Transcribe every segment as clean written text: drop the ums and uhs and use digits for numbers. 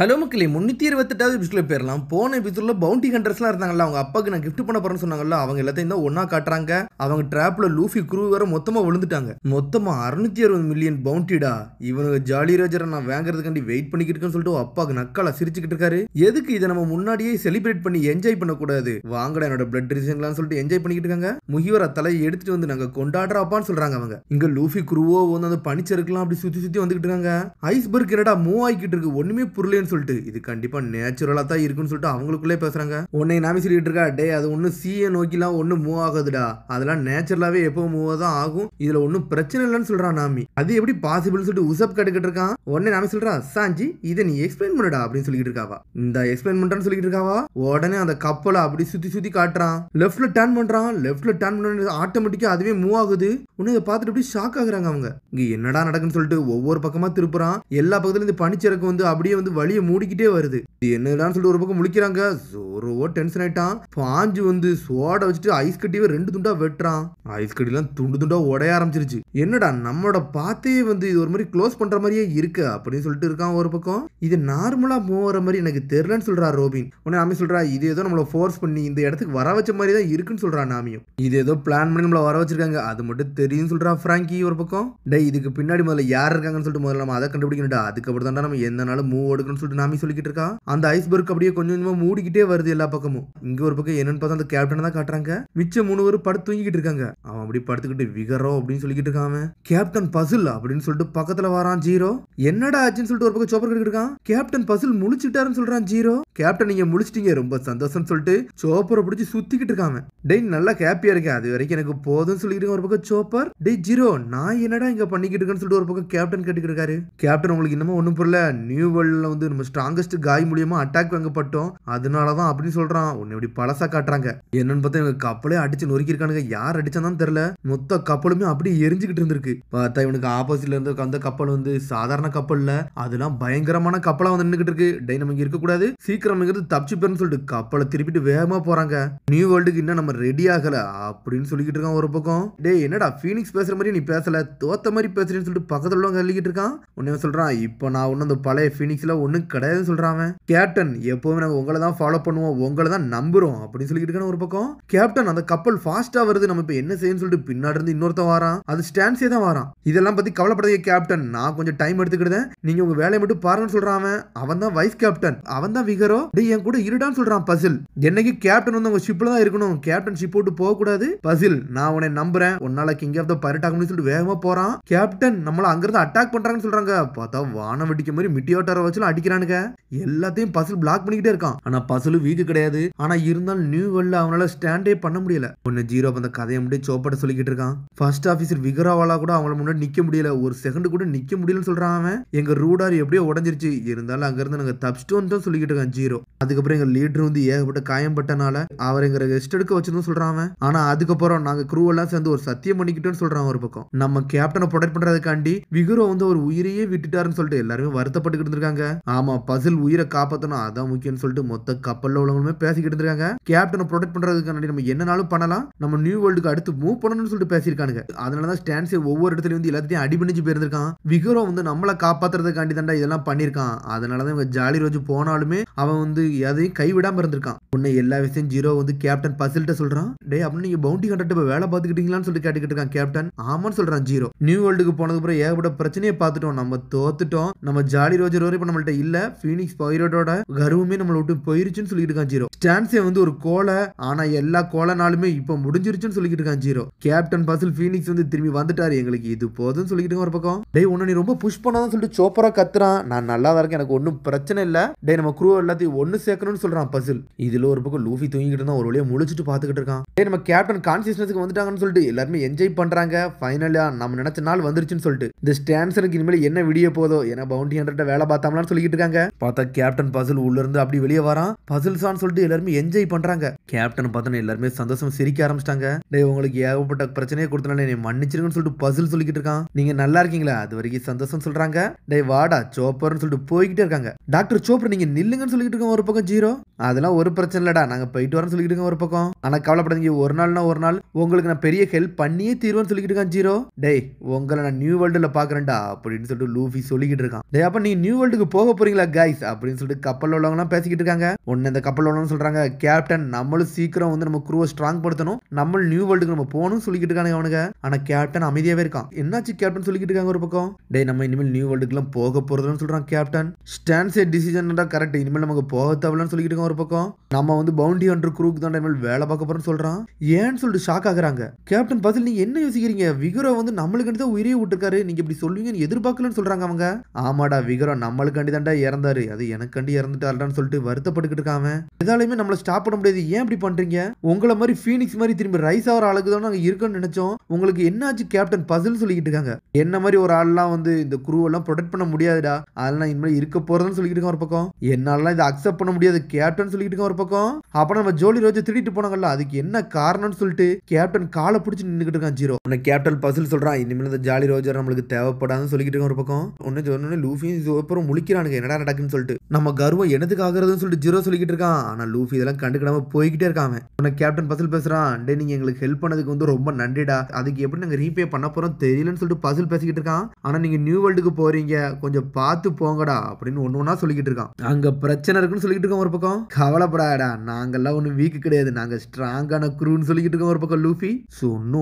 Hello மக்களே 328வது எபிசோட்ல போயிடலாம். போன எபிசோட்ல பவுண்டி ஹண்டர்ஸ்லாம் இருந்தாங்கல்ல, அவங்க அப்பாவுக்கு நான் கிஃப்ட் பண்ண போறேன்னு சொன்னாங்கல்ல, அவங்க எல்லாத்தையும் தான் ஒன்னா காட்டுறாங்க. அவங்க ட்ராப்ல லூஃபி குரூ வேற மொத்தமா விழுந்துட்டாங்க. மொத்தமா 660 மில்லியன் பவுண்டிடா. இவனுக்கு ஜாலி ரோஜரை நான் வாங்குறதுக்காண்டி வெயிட் பண்ணிக்கிட்டு இருக்கேன்னு சொல்லிட்டு அப்பாவுக்கு நக்கால சிரிச்சுக்கிட்டு இருக்காரு. எதுக்கு இதை நம்ம முன்னாடியே செலிப்ரேட் பண்ணி என்ஜாய் பண்ணக்கூடாது, வாங்கடா என்னோட பிளட் ரிசன்லாம் சொல்லிட்டு என்ஜாய் பண்ணிக்கிட்டு இருக்காங்க. முகிவர தலையை எடுத்துட்டு வந்து நாங்க கொண்டாடுறாப்பான்னு சொல்றாங்க அவங்க. இங்க லூஃபி குரூவோ வந்து அந்த பனிச்சறுக்கலாம் அப்படி சுத்தி சுத்தி வந்துகிட்டு இருக்காங்க. ஐஸ்பர்க் என்னடா மூவ் ஆகிக்கிட்டு இருக்கு, ஒண்ணுமே புரியலன்னு சொல்லிட்டு இது கண்டிப்பா நேச்சுரலா தான் இருக்குன்னு சொல்லிட்டு அவங்களுக்குள்ளே பேசுறாங்க. உன்னை நாமி சொல்லிட்டு இருக்கா, டே அது ஒன்னும் சீயை நோக்கிலாம் ஒன்னும் மூவ் ஆகுதுடா, அதெல்லாம் நேச்சுரலாவே எப்போ மூவ் தான் ஆகும், இதுல ஒன்னும் பிரச்சனை இல்லைன்னு சொல்றான் நாமி. அது எப்படி பாசிபிள் சொல்லிட்டு உசப் கேட்டுக்கிட்டு இருக்கான். உடனே நாமி சொல்றா, சாஞ்சி இதை நீ எக்ஸ்பிளைன் பண்ணுடா அப்படின்னு சொல்லிட்டு இருக்காவா. இந்த எக்ஸ்பிளைன் பண்றான்னு சொல்லிட்டு இருக்காவா. உடனே அந்த கப்பலை அப்படி சுத்தி சுத்தி காட்டுறான். லெஃப்ட்ல டர்ன் பண்றான். லெஃப்ட்ல டர்ன் பண்ண ஆட்டோமேட்டிக்கா அதுவே மூவ் ஆகுது. உன்னை இதை பார்த்துட்டு அப்படி ஷாக் ஆகுறாங்க அவங்க. இங்க என்னடா நடக்குன்னு சொல்லிட்டு ஒவ்வொரு பக்கமா திருப்புறான். எல்லா பக்கத்துல இருந்து பனிச்சரக்கு வந்து அப்படியே வந்து வழியை மூடிக்கிட்டே வருது. என்னடான்னு சொல்லிட்டு ஒரு பக்கம் முழிக்கிறாங்க. ஜோரோவோ டென்ஷன் ஆயிட்டான். பாஞ்சு வந்து சோட வச்சுட்டு ஐஸ் கட்டியே 2 துண்டா வெட்டுறான். ஐஸ் கட்டிலாம் துண்டு துண்டா உடைய ஆரம்பிச்சிருச்சு. என்னடா நம்மளோட பாத்தே வந்து இது ஒரு மாதிரி க்ளோஸ் பண்ற மாதிரியே இருக்கு அப்படின்னு சொல்லிட்டு இருக்கான் ஒரு பக்கம். இது நார்மலா போற மாதிரி எனக்கு தெரியலன்னு சொல்றா ரோபின். உடனே நாமி சொல்றா, இது ஏதோ நம்மள ஃபோர்ஸ் பண்ணி இந்த இடத்துக்கு வர வச்ச மாதிரி தான் இருக்குன்னு சொல்றா நாமியும். இது ஏதோ பிளான் பண்ணி நம்மள வர வச்சிருக்காங்க, அது மட்டும் தெரியும் சொல்றா பிராங்கி ஒரு பக்கம். டே இதுக்கு பின்னாடி முதல்ல யார் இருக்காங்கன்னு சொல்லிட்டு முதல்ல நம்ம அதை கண்டுபிடிக்கணும்டா, அதுக்கப்புறம் தான் நம்ம எந்த நாளும் மூவ் எடுக்கணும்னு சொல்லிட்டு நாமி சொல்லிக்கிட்டு இருக்கா. அந்த ஐஸ்பர்க் அப்படியே கொஞ்சம் கொஞ்சமா மூடிக்கிட்டே வருது எல்லா பக்கமும். இங்க ஒரு பக்கம் என்னன்னு பார்த்தா அந்த கேப்டன் தான் காட்டுறாங்க. மிச்சம் 3 பேர் படுத்து தூங்கிட்டு இருக்காங்க. அவன் அப்படி படுத்துக்கிட்டு விகரோ அப்படின்னு சொல்லிக்கிட்டு இருக்கான். கேப்டன் பசில் அப்படின்னு சொல்லிட்டு பக்கத்துல வரான் ஜீரோ. என்னடா ஆச்சுன்னு சொல்லிட்டு ஒரு பக்கம் சோப்பர் கிட்ட இருக்கான். கேப்டன் பசில் முழிச்சுட்டாருன்னு சொல்றான் ஜீரோ. கேப்டன் நீங்க முழிச்சிட்டீங்க ரொம்ப சந்தோஷம் சொல்லிட்டு சோப்பரை பிடிச்சி சுத்திக்கிட்டு இருக்காங்க. டேய் நல்லா ஹாப்பியா இருக்கேன், அது வரைக்கும் எனக்கு போதும்னு சொல்லிட்டு ஒரு பக்கம் சோப்பர். டேய் ஜீரோ நான் என்னடா இங்க பண்ணிக்கிட்டு இருக்கேன்னு சொல்லிட்டு ஒரு பக்கம் கேப்டன் கேட்டுக்கிட்டு இருக்காரு. கேப்டன் உங்களுக்கு இன்னமும் ஒண்ணும் புரியல, நியூ வேர்ல்ட்ல வந்து நம்ம ஸ்ட்ராங்கஸ்ட் காய் மூலியமா அட்டாக் வாங்கப்பட்டோம், அதனாலதான் அப்படின்னு சொல்றான். உன்னை இப்படி பழசா காட்டுறாங்க. என்னன்னு பார்த்தா இவங்க கப்பலே அடிச்சு நொறுக்கிருக்கானுங்க. யார் அடிச்சான்னு தெரியல. மொத்த கப்பலுமே அப்படியே எரிஞ்சுக்கிட்டு இருந்திருக்கு. பார்த்தா இவனுக்கு ஆப்போசிட்ல இருந்து அந்த கப்பல் வந்து சாதாரண கப்பல்ல, அதெல்லாம் பயங்கரமான கப்பலா வந்து நின்றுகிட்டு இருக்கு. டே நம்ம இங்க இருக்க கூடாது, சீக்கிரம் இங்க இருந்து தப்பிச்சு போறேன்னு சொல்லிட்டு கப்பலை திருப்பிட்டு வேகமா போறாங்க. நியூ வேர்ல்டுக்கு இன்னும் நம்ம ரெடி ஆகல அப்படின்னு சொல்லிக்கிட்டு இருக்கான் ஒரு பக்கம். டே என்னடா ஃபீனிக்ஸ் பேசுற மாதிரி நீ பேசல, தோத்த மாதிரி பேசுறேன்னு சொல்லிட்டு பக்கத்துல உள்ளவங்க சொல்லிக்கிட்டு இருக்கான். உன்ன சொல்றான், இப்போ நான் ஒன்னும் அந்த பழைய ஃபீனிக்ஸ்ல ஒன்னும் கிடையாதுன்னு சொல்றான். கேப்டன் எப்பவுமே நாங்க உங்களை தான் ஃபாலோ பண்ணுவோம், உங்களை தான் நம்புறோம் அப்படின்னு சொல்லிட்டு இருக்கான ஒரு பக்கம். கேப்டன் அந்த கப்பல் ஃபாஸ்டா வருது, நம்ம இப்ப என்ன செய்யணும்னு சொல்லிட்டு பின்னாடி இருந்து இன்னொருத்தன் வாரான். அது ஸ்டான்ஸே தான் வாரான். இதெல்லாம் பத்தி கவலைப்படாதீங்க கேப்டன், நான் கொஞ்சம் டைம் எடுத்துக்கிட்டேன், நீங்க உங்க வேலையை மட்டும் பாருங்கன்னு சொல்றான். அவன் தான் வைஸ் கேப்டன், அவன் தான் விகரோ. டேய் என் கூட இருடான்னு சொல்றான் பசில். என்னைக்கு கேப்டன் வந்து உங்க ஷிப்ல தான் இருக்கணும், கேப்டன் ஷிப் விட்டு போக கூடாது. பசில் நான் உன்னை நம்புறேன், உன்னால கிங் ஆஃப் த பைரட் ஆகணும்னு சொல்லிட்டு வேகமா போறான். கேப்டன் நம்மள அங்க இருந்து அட்டாக் பண்றாங்கன்னு சொல்றாங்க. பார்த்தா வானம் வெடிக்க மாதிரி மிட்டியோட்டரை வச்சு அடிக்கிறானுங்க. எல்லாத்தையும் பசில் பிளாக் பண்ணிக்கிட்டே இருக்கான். ஆனா பசில் வீக்கு கிடையாது. ஆனா இருந்தாலும் நியூ வேர்ல்ட்ல அவனால ஸ்டாண்டே பண்ண முடியல. ஒன்னு ஜீரோ அந்த கதையை முடிய சோப்பட சொல்லிக்கிட்டு இருக்கான். ஃபர்ஸ்ட் ஆபீசர் விகராவாலா கூட அவங்கள முன்னாடி நிக்க முடியல, ஒரு செகண்ட் கூட நிக்க முடியலன்னு சொல்றான் அவன். எங்க ரூடார் எப்படியோ உடஞ்சிருச்சு, இருந்தாலும் அங்க இருந்து நாங்க தப்பிச்சிட்டோம் சொல்லிக்கிட்டு இருக்கான் ஜீரோ. அதுக்கப்புறம் எங்க லீடர் வந்து ஏகப்பட்ட காயம்பட்டனால அவர் எங்க ரெஸ்ட் எடுக்க வச்சிருந்தோம் சொல்றான் அவன். ஆனா அதுக்கப்புறம் நாங்க க்ரூ எல்லாம் சேர்ந்து ஒரு சத்தியம் பண்ணிக்கிட்டோம்னு சொல்றான் ஒரு பக்கம். நம்ம கேப்டனை ப்ரொடெக்ட் பண்றதுக்காண்டி விகரோ வந்து ஒரு உயிரையே விட்டுட்டாருன்னு சொல்லிட்டு எல்லாருமே வருத்தப்பட்டுக்கிட்டு இருக்காங்க. ஆமா பசில் உயிரை காப்பாத்தணும் அதான் முக்கியம்னு சொல்லிட்டு மொத்த கப்பல்ல உள்ளவங்களுமே பேசிக்கிட்டு இருக்காங்க. கேப்டனை ப்ரொடெக்ட் பண்றதுக்காண்டி நம்ம என்னனாலும் பண்ணலாம், நம்ம நியூ வேர்ல்டுக்கு அடுத்து மூவ் பண்ணணும்னு சொல்லிட்டு பேசியிருக்கானுங்க. அதனாலதான் ஸ்டான்ஸே ஒவ்வொரு இடத்துலயும் வந்து எல்லாத்தையும் அடிபணிஞ்சு போயிருந்திருக்கான். விகரோ வந்து நம்மளை காப்பாத்துறதுக்காண்டி தாண்டா இதெல்லாம் பண்ணிருக்கான். அதனாலதான் இவங்க ஜாலி ரோஜ் போனாலுமே அவன் வந்து எதையும் கைவிடாம இருந்திருக்கான். உன்னை எல்லா விஷயம் ஜீரோ வந்து கேப்டன் பசில்ட்ட சொல்றான். டே அப்படின்னு நீங்க பவுண்டி கண்டக்ட் வேலை பார்த்துக்கிட்டீங்களான்னு சொல்லிட்டு கேட்டுக்கிட்டு இருக்கான் கேப்டன். ஆமான்னு சொல்றான் ஜீரோ. நியூ வேர்ல்டுக்கு போனதுக்கு அப்புறம் ஏகப்பட்ட பிரச்சனையை பார்த்துட்டோம், நம்ம தோத்துட்டோம், நம்ம ஜாலி ரோஜர் வரை இப்ப நம்மள்ட்ட இல்ல, ஃபீனிக்ஸ் பைரட்டோட கர்வமே நம்மள விட்டு போயிருச்சுன்னு சொல்லிட்டு இருக்கான் ஜீரோ. ஸ்டான்ஸே வந்து ஒரு கோலை, ஆனா எல்லா கோலனாலுமே இப்ப முடிஞ்சிருச்சுன்னு சொல்லிட்டு இருக்கான் ஜீரோ. கேப்டன் பசில் ஃபீனிக்ஸ் வந்து திரும்பி வந்துட்டாரு, எங்களுக்கு இது போதும்னு சொல்லிட்டு ஒரு பக்கம். டேய் உன்னை நீ ரொம்ப புஷ் பண்ணாதான் சொல்லிட்டு சோப்பரா கத்துறான். நான் நல்லா தான் இருக்கேன், எனக்கு ஒன்னும் பிரச்சனை இல்ல, டே நம்ம க்ரூ எல்லாத்தையும் ஒன்னு சேர்க்கணும்னு சொல்றான் பசில். இதுல ஒரு பக்கம் லூஃபி தூங்கிட்டு இருந்தா ஒரு வழியா முழிச்சிட்டு பாத்துக்கிட்டு இருக்கான். டே நம்ம கேப்டன் கான்சியஸ்னஸ்க்கு வந்துட்டாங்கன்னு சொல்லிட்டு எல்லாருமே என்ஜாய் பண்றாங்க. ஃபைனலா நம்ம நினைச்ச நாள் வந்துருச்சுன்னு சொல்லிட்டு இந்த ஸ்டான்ஸருக்கு இனிமேல் என்ன விடிய போதோ, ஏன்னா பவுண்டி ஹண்டர்ட்ட வேலை பார்த்தாமலான்னு சொல்லிட்டு இருக்காங்க. பார்த்தா கேப்டன் பசில் உள்ள இருந்து அப்படி வெளியே வரான். பசில்ஸான்னு சொல்லிட்டு எல்லாருமே என்ஜாய் பண்றாங்க. கேப்டன் பார்த்தா எல்லாருமே சந்தோஷம் சிரிக்க ஆரம்பிச்சிட்டாங்க. டே உங்களுக்கு ஏகப்பட்ட பிரச்சனையை கொடுத்தனால என்னை மன்னிச்சிருங்கன்னு சொல்லிட்டு பசில் சொல்லிக்கிட்டு இருக்கான். நீங்க நல்லா இருக்கீங்களா, அது வரைக்கும் சந்தோஷம் சொல்றாங்க. டே வாடா சோப்பர்னு சொல்லிட்டு போய்கிட்டே இருக்காங்க. டாக்டர் சோப்பர் நீங்க நில்லுங்கன்னு சொல்லிட்டு இருக்கோம் ஒரு பக்கம் ஜீரோ. அதெல்லாம் ஒரு பிரச்சனை இல்லடா, நாங்க போயிட்டு வரோம்னு சொல்லிட்டு இருக்கோம் ஒரு பக்கம். ஆனா கவலைப்படாதீங்க, ஒரு நாள்னா ஒரு நாள் உங்களுக்கு நான் பெரிய ஹெல்ப் பண்ணியே தீர்வேன்னு சொல்லிட்டு இருக்கான் ஜீரோ. டேய் உங்களை நான் நியூ வேர்ல்டுல பாக்குறேன்டா அப்படின்னு சொல்லிட்டு லூஃபி சொல்லிக்கிட்டு இருக்கான். டே அப்ப நீ நியூ வேர்ல்டுக்கு போக போறீங்க போறீங்களா கைஸ் அப்படின்னு சொல்லிட்டு கப்பல் உள்ளவங்கலாம் பேசிக்கிட்டு இருக்காங்க. ஒன்னு இந்த கப்பல் உள்ளவங்க சொல்றாங்க, கேப்டன் நம்மளும் சீக்கிரம் வந்து நம்ம குரூவை ஸ்ட்ராங் படுத்தணும், நம்ம நியூ வேர்ல்டுக்கு நம்ம போகணும்னு சொல்லிக்கிட்டு இருக்காங்க அவனுங்க. ஆனா கேப்டன் அமைதியாவே இருக்கான். என்னாச்சு கேப்டன் சொல்லிக்கிட்டு இருக்காங்க ஒரு பக்கம். டே நம்ம இனிமேல் நியூ வேர்ல்டுக்குலாம் போக போறதுன்னு சொல்றான் கேப்டன். ஸ்டான்ஸ் டிசிஷன் கரெக்ட், இனிமேல் நமக்கு போக தேவையில்லைன்னு சொல்லிக்கிட்டு இருக்கான் ஒரு பக்கம். நம்ம வந்து பவுண்டி ஹண்டர் குரூக்கு தான் இனிமேல் வேலை பார்க்க போறோம்னு சொல்றான். ஏன்னு சொல்லிட்டு ஷாக் ஆகுறாங்க. கேப்டன் பதில், நீங்க என்ன யோசிக்கிறீங்க, விக்ரோ வந்து நம்மளுக்கு தான் உயிரியே விட்டுருக்காரு, நீங்க இப்படி சொல்லுவீங்கன்னு எதிர்பார்க்கலன்னு சொல்றாங்க அவங்க. ஆமாடா விக்ரோ நம்மளுக்காண்டி தாண்டா இறந்தாரு, அது எனக்காண்டி இறந்துட்டாருடான்னு சொல்லிட்டு வருத்தப்பட்டுக்கிட்டு இருக்காம. எதாலையுமே நம்மள ஸ்டாப் பண்ண முடியாது, ஏன் இப்படி பண்றீங்க, உங்களை மாதிரி ஃபீனிக்ஸ் மாதிரி திரும்பி ரைஸ் ஆகிற ஆளுக்கு தான் நாங்க இருக்கோம்னு நினைச்சோம், உங்களுக்கு என்னாச்சு கேப்டன் பசில் சொல்லிக்கிட்டு இருக்காங்க. என்ன மாதிரி ஒரு ஆள்லாம் வந்து இந்த குரூ எல்லாம் ப்ரொடெக்ட் பண்ண முடியாதுடா, அதெல்லாம் இனிமேல் இருக்க போறதுன்னு சொல்லிக்கிட்டு இருக்கான் ஒரு பக்கம். என்னால இதை அக்செப்ட் பண்ண முடியாது கேப்டன் சொல்லிக்கிட்டு இருக்கான் ஒரு பக்கம். அப்புறம் நம்ம ஜோலி ரோஜை திருடிட்டு போனாங்கல்ல, அதுக்கு என்ன காரணம்னு சொல்லிட்டு கேப்டன் காலை பிடிச்சி நின்னுக்கிட்டு இருக்கான் ஜீரோ. உன்னை கேப்டன் பசில் சொல்றான், இனிமேல் இந்த ஜாலி ரோஜர் நம்மளுக்கு தேவைப்படாதுன்னு சொல்லிக்கிட்டு இருக்கான் ஒரு பக்கம். ஒன்னு லூஃபியும் அப்புறம் முழிக்கிறானுங்க, என்னடா நடக்குன்னு சொல்லிட்டு. நம்ம கர்வம் என்னதுக்கு ஆகுறதுன்னு சொல்லிட்டு ஜீரோ சொல்லிக்கிட்டு இருக்கான். ஆனா லூஃபி இதெல்லாம் கண்டுக்கிடாம போய்கிட்டே இருக்காங்க. உன்னை கேப்டன் பசில் பேசுறான், டே நீங்க எங்களுக்கு ஹெல்ப் பண்ணதுக்கு வந்து ரொம்ப நன்றிடா, அதுக்கு எப்படி நாங்க ரீபே பண்ண போறோம் தெரியலன்னு சொல்லிட்டு பசில் பேசிக்கிட்டு இருக்கான். ஆனா நீங்க நியூ வேர்ல்டுக்கு போறீங்க, கொஞ்சம் பார்த்து போங்கடா அப்படின்னு ஒண்ணா சொல்லிக்கிட்டு இருக்கான். அங்க பிரச்சனை இருக்குன்னு சொல்லிக்கிட்டு இருக்கோம் ஒரு பக்கம். கவலைப்படாடா, நாங்கெல்லாம் ஒண்ணு வீக் கிடையாது, நாங்க ஸ்ட்ராங்கான குரூன்னு சொல்லிக்கிட்டு இருக்கோம் ஒரு பக்கம் லூஃபி.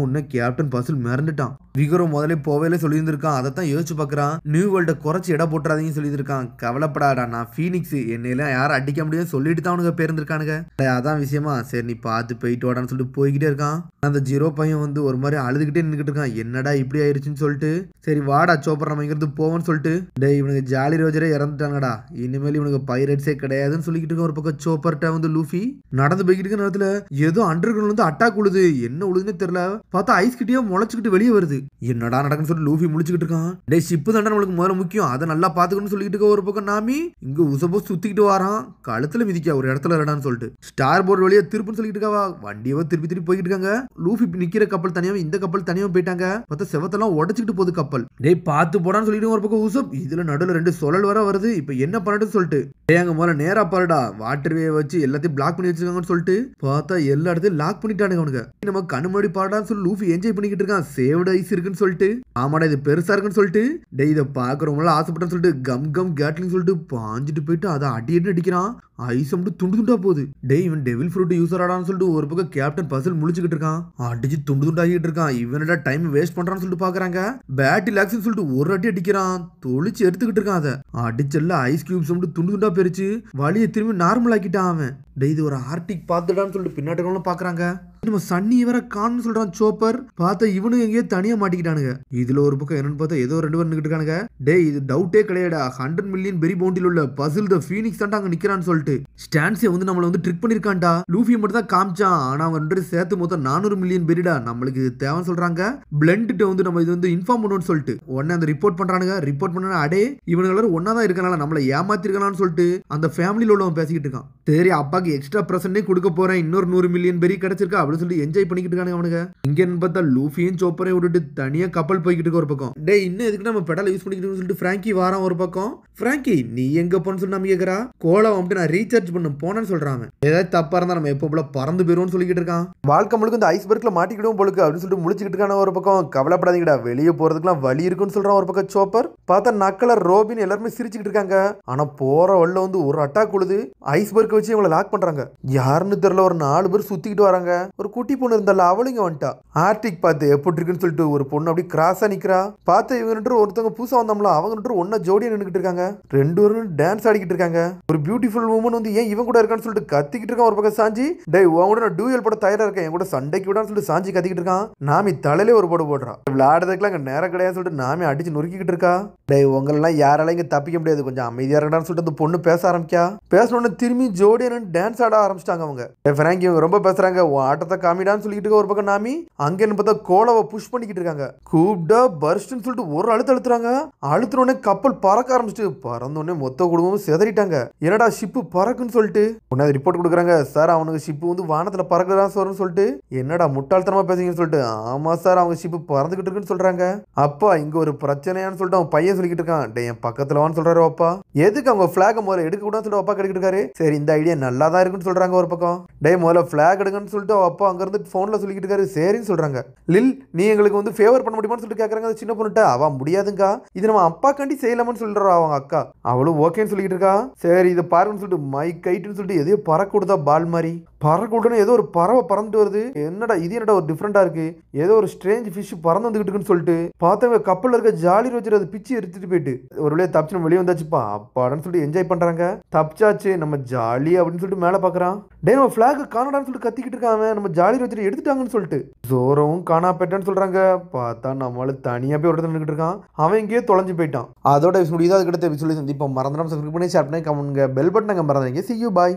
ஒன்னு கேப்டன் பசில் மிரண்டுட்டான். விக்ரோ முதல்ல போவேல சொல்லியிருந்திருக்கான், அதைத்தான் யோசிச்சு பாக்குறான். நியூ வேர்ல்ட குறைச்சு இட போட்டுறாதீங்கன்னு சொல்லியிருக்கான். கவலைப்படாடா, நான் ஃபீனிக்ஸ், என்னையெல்லாம் யாரும் அடிக்க முடியாது சொல்லிட்டு தான் அவனுங்க பேருந்திருக்கானுங்க. அதான் விஷயமா, சரி நீ பார்த்து போயிட்டு வாடான்னு சொல்லிட்டு போய்கிட்டே இருக்கான். அந்த ஜீரோ பையன் வந்து ஒரு மாதிரி அழுதுகிட்டே நின்றுட்டு இருக்கான். என்னடா இப்படி ஆயிடுச்சுன்னு சொல்லிட்டு, சரி வாடா சோப்பர் நம்ம இங்கிருந்து போவோம்னு சொல்லிட்டு. டே இவனுக்கு ஜாலி ரோஜரே இறந்துட்டாங்கடா, இனிமேல் இவனுக்கு பைரட்ஸே கிடையாதுன்னு சொல்லிக்கிட்டு இருக்க ஒரு பக்கம். சோப்பர்ட்ட வந்து லூஃபி நடந்து போய்கிட்டு இருக்க நேரத்துல ஏதோ அண்டர் கிரவுண்ட் வந்து அட்டாக் உழுது, என்ன உழுதுன்னு தெரியல, பார்த்தா ஐஸ் கிட்டே முளைச்சுக்கிட்டு வெளியே வருது. என்னடா நடக்குன்னு சொல்லிட்டு லூஃபி முழிச்சுக்கிட்டு இருக்கான். டே ஷிப்பு தாண்டா நம்மளுக்கு முதல்ல முக்கியம், அதை நல்லா பாத்துக்கணும்னு சொல்லிட்டு இருக்க ஒரு பக்கம். நாமி இங்க உசபோ சுத்திக்கிட்டு வாரான், கழுத்துல மிதிக்கா ஒரு இடத்துல இல்லடான்னு சொல்லிட்டு ஸ்டார் போர்டு வழியா திருப்புன்னு சொல்லிட்டு இருக்காவா. வண்டியவோ திருப்பி திருப்பி போய்கிட்டு இருக்காங்க. லூஃபி நிக்கிற கப்பல் தனியாவும் இந்த கப்பல் தனியாவும் போயிட்டாங்க. பார்த்தா செவத்தெல்லாம் உடச்சிக்கிட்டு போகுது கப்பல். டேய் பார்த்து போடான்னு சொல்லிட்டு ஒரு பக்கம் உசப், இதுல நடுவில் ரெண்டு சுழல் வர வருது, இப்ப என்ன பண்ணட்டுன்னு சொல்லிட்டு டே அங்க முதல்ல நேரா பாருடா, வாட்டர் வே வச்சு எல்லாத்தையும் பிளாக் பண்ணி வச்சிருக்காங்கன்னு சொல்லிட்டு பார்த்தா எல்லா இடத்தையும் லாக் பண்ணிட்டானுங்க அவனுங்க. நம்ம கண்ணு முன்னாடி பாடான்னு சொல்லி லூஃபி என்ஜாய் பண்ணிக்கிட்டு இருக்கான். சேவ்டு ஐஸ் இருக்குன்னு சொல்லிட்டு, ஆமாடா இது பெருசா இருக்குன்னு சொல்லிட்டு, டே இதை பாக்குறவங்கள ஆசைப்பட்டேன்னு சொல்லிட்டு கம் கம் கேட்லிங் சொல்லிட்டு பாஞ்சிட்டு போயிட்டு அதை அடி அடிக்கிறான். ஐஸ் மட்டும் துண்டு துண்டா போகுது. டே இவன் டெவில் ஃப்ரூட் யூஸ் ஆடான்னு சொல்லிட்டு ஒரு பக்கம் கேப்டன் பசில் முழிச்சுக்கிட்டு இருக்கான். அடிச்சு துண்டு துண்டாகிட்டு இருக்கான். இவனடா டைம் வேஸ்ட் பண்றான்னு சொல்லிட்டு பாக்குறாங்க. பேட்டில் ஆக்சன் சொல்லிட்டு ஒரு அடி அடிக்கிறான், தொளிச்சு எடுத்துக்கிட்டு இருக்கான். அதை அடிச்சல்ல ஐஸ் கியூப்ஸ் மட்டும் துண்டு துண்டா பெருச்சு வழியை திரும்பி நார்மல் ஆக்கிட்டான் அவன். டே இது ஒரு ஆர்டிக் பார்த்துடான்னு சொல்லிட்டு பின்னாடி பாக்குறாங்க. நம்ம சன்னி வர கான்னு சொல்றான் சோப்பர். பார்த்தா இவனு எங்கேயோ தனியா மாட்டிக்கிட்டானுங்க. இதுல ஒரு பக்கம் என்னன்னு பார்த்தா ஏதோ ரெண்டு பேர் நிக்கிட்டு இருக்கானுங்க. டே இது டவுட்டே கிடையாடா, 100 மில்லியன் பெரி பவுண்டில் உள்ள பசில் த ஃபீனிக்ஸ் தான் அங்க நிக்கிறான்னு சொல்லிட்டு ஸ்டான்ஸே வந்து நம்மள வந்து ட்ரிக் பண்ணிருக்கான்டா. லூஃபி மட்டும் தான் காமிச்சான், ஆனா அவங்க ரெண்டு சேர்த்து மொத்தம் 400 மில்லியன் பெரிடா, நம்மளுக்கு இது தேவைன்னு சொல்றாங்க. பிளண்ட்ட்ட வந்து நம்ம இது வந்து இன்ஃபார்ம் பண்ணுவோம்னு சொல்லிட்டு உடனே அந்த ரிப்போர்ட் பண்றானுங்க. ரிப்போர்ட் பண்ணா அடே இவங்க எல்லாரும் ஒன்னா தான் இருக்கனால நம்மள ஏமாத்திருக்கலாம்னு சொல்லிட்டு அந்த ஃபேமிலியில உள்ளவன் பேசிக்கிட்டு இருக்கான். சரி அப்பாக்கு எக்ஸ்ட்ரா பிரசன்டே கொடுக்க போறேன், இன்னொரு 100 மில்லியன் பெரி கிடைச்சிருக்கா அப்படின்னு சொல்லி என்ஜாய் பண்ணிக்கிட்டு இருக்கானுங்க அவனுங்க. இங்க பார்த்தா லூஃபியும் சோப்பரை விட்டுட்டு தனியா கப்பல் போய்கிட்டு இருக்க ஒரு பக்கம். டே இன்னும் எதுக்கு நம்ம பெடலை யூஸ் பண்ணிக்கிட்டு சொல்லிட்டு ஃப்ராங்கி வாரான் ஒரு பக்கம். ஃப்ராங்கி நீ எங்க போன்னு சொல்லி நம்ம கேக்குறா. கோலா வந்துட்டு நான் ரீசார்ஜ் பண்ண போனேன்னு சொல்றான். ஏதாவது தப்பா இருந்தா நம்ம எப்போ போல பறந்து போயிருவோம்னு சொல்லிக்கிட்டு இருக்கான். வாழ்க்கை முழுக்க இந்த ஐஸ்பர்க்ல மாட்டிக்கிடுவோம் போலுக்கு அப்படின்னு சொல்லிட்டு முடிச்சுக்கிட்டு இருக்கான ஒரு பக்கம். கவலைப்படாதீங்கடா, வெளியே போறதுக்குலாம் வழி இருக்குன்னு சொல்றான் ஒரு பக்கம் சோப்பர். பார்த்தா நக்கலர் ரோபின் எல்லாருமே சிரிச்சுக்கிட்டு இருக்காங்க. ஆனா போற வழில வந்து ஒரு அட்டாக் உழுது ஐஸ்பர்க் வச்சு இவங்களை லாக் பண்றாங்க. யாருன்னு தெரியல, ஒரு 4 பேர் சுத்திக்கிட்டு வராங்க. ஒரு குட்டி பொண்ணு இருந்தால அவளுங்க வந்துட்டா. ஆர்டிக் பார்த்து எப்படி இருக்குன்னு சொல்லிட்டு ஒரு பொண்ணு அப்படி கிராஸா நிக்கிறா. பார்த்து இவங்க ரெண்டு ஒருத்தவங்க புதுசா வந்தோம்ல, அவங்க ரெண்டு ஒன்னா ஜோடியா நின்னுக்கிட்டு இருக்காங்க. ரெண்டு பேரும் டான்ஸ் ஆடிக்கிட்டு இருக்காங்க. ஒரு பியூட்டிஃபுல் உமன் வந்து ஏன் இவன் கூட இருக்கான்னு சொல்லிட்டு கத்திக்கிட்டு இருக்கான் ஒரு பக்கம் சாஞ்சி. டேய் உன் கூட நான் டூயல் போட தயாரா இருக்கேன், என் கூட சண்டைக்கு விடான்னு சொல்லிட்டு சாஞ்சி கத்திக்கிட்டு இருக்கான். நாமி தலையிலே ஒரு போடு போடுறான். விளையாடுறதுக்குலாம் அங்க நேரம் கிடையாதுன்னு சொல்லிட்டு நாமி அடிச்சு நொறுக்கிட்டு இருக்கா. டேய் உங்களெல்லாம் யாராலையும் இங்க தப்பிக்க முடியாது, கொஞ்சம் அமைதியா இருக்கடான்னு சொல்லிட்டு அந்த பொண்ணு பேச ஆரம்பிக்கா. பேசணும்னு திரும்பி ஜோடியா டான்ஸ் ஆட ஆரம்பிச்சிட்டாங்க அவங்க. ஃப்ராங்கி இவங்க ரொம்ப பேசுறாங்க, ஆட்டத்தை காமிடான்னு சொல்லிட்டு இருக்க ஒரு பக்கம். நாமி அங்கன்னு பார்த்தா கோலாவை புஷ் பண்ணிக்கிட்டு இருக்காங்க. கூப்டா பர்ஸ்ட்னு சொல்லிட்டு ஒரு அழுத்துறாங்க. அழுத்துறோடனே கப்பல் பறக்க ஆரம்பிச்சிட்டு பறந்தோடனே மொத்த குடும்பமும் செதறிட்டாங்க. என்னடா ஷிப்பு பறக்குன்னு சொல்லிட்டு உடனே ரிப்போர்ட் கொடுக்குறாங்க. சார் அவனுக்கு ஷிப்பு வந்து வானத்துல பறக்குதான் சார்னு சொல்லிட்டு. என்னடா முட்டாள்தனமா பேசுங்கன்னு சொல்லிட்டு. ஆமா சார் அவங்க ஷிப்பு பறந்துகிட்டு இருக்குன்னு சொல்றாங்க. அப்பா இங்க ஒரு பிரச்சனையான்னு சொல்லிட்டு அவன் பையன் சொல்லிக்கிட்டு இருக்கான். டே என் பக்கத்துல வான்னு சொல்றாரு அப்பா. எதுக்கு அவங்க பிளாக் முதல்ல எடுக்க கூடாதுன்னு சொல்லிட்டு அப்பா கிடைக்கிட்டு இருக்காரு. சரி இந்த ஐடியா நல்லா தான் இருக்குன்னு சொல்றாங்க ஒரு பக்கம். டே முதல்ல பிளாக் எடுங்கன்னு சொல்லிட்டு அப்பா அங்கேருந்து ஃபோனில் சொல்லிக்கிட்டு இருக்காரு. சரின்னு சொல்கிறாங்க. லில் நீ எங்களுக்கு வந்து ஃபேவர் பண்ண முடியுமான்னு சொல்லிட்டு கேட்குறாங்க அந்த சின்ன பொண்ணுட்ட. அவன் முடியாதுங்கா, இது நம்ம அப்பாக்காண்டி செய்யலாமான்னு சொல்கிறா அவங்க அக்கா. அவளும் ஓகேன்னு சொல்லிக்கிட்டு இருக்கா. சரி இதை பாருங்கன்னு சொல்லிட்டு மைக் கைட்டுன்னு சொல்லிட்டு எதையோ பறக்க விடுதா பால் மாதிரி. பறக்க விடுன்னு ஏதோ ஒரு பறவை பறந்துட்டு வருது. என்னடா இது, என்னடா ஒரு டிஃப்ரெண்டா இருக்கு, ஏதோ ஒரு ஸ்ட்ரேஞ்ச் ஃபிஷ் பறந்து வந்துகிட்டு இருக்குன்னு சொல்லிட்டு பார்த்தவங்க கப்பலில் இருக்க ஜாலி ரோஜர் அதை பிச்சு எடுத்துட்டு போயிட்டு ஒரு வழியா தப்பிச்சு வெளியே வந்தாச்சுப்பா அப்பாடான்னு சொல்லிட்டு என்ஜாய் பண்றாங்க. தப்பிச்சாச்சு நம்ம ஜாலி அப்படின்னு சொல்லிட்டு மேலே பார்க்குறான். டே நம்ம ஃபிளாக் காணடான்னு சொல்லிட்டு கத்திக்கிட்டு இருக்காங்க. நம்ம ஜாலி ரோஜரை எடுத்துட்டாங்கன்னு சொல்லிட்டு ஜோரவும் காணா போயிட்டான்னு சொல்றாங்க. பார்த்தா நம்மளால தனியா போய் ஒரு இடத்துல நின்றுட்டு இருக்கான். அவன் இங்கேயே தொலைஞ்சு போயிட்டான். அதோட முடியுது. அதுக்கிட்ட சொல்லி சந்திப்போம். மறந்துடாம சப்ஸ்கிரைப் பண்ணி ஷேர் பண்ணி கமெண்ட் பெல் பட்டன் மறந்துடுங்க. See you, bye.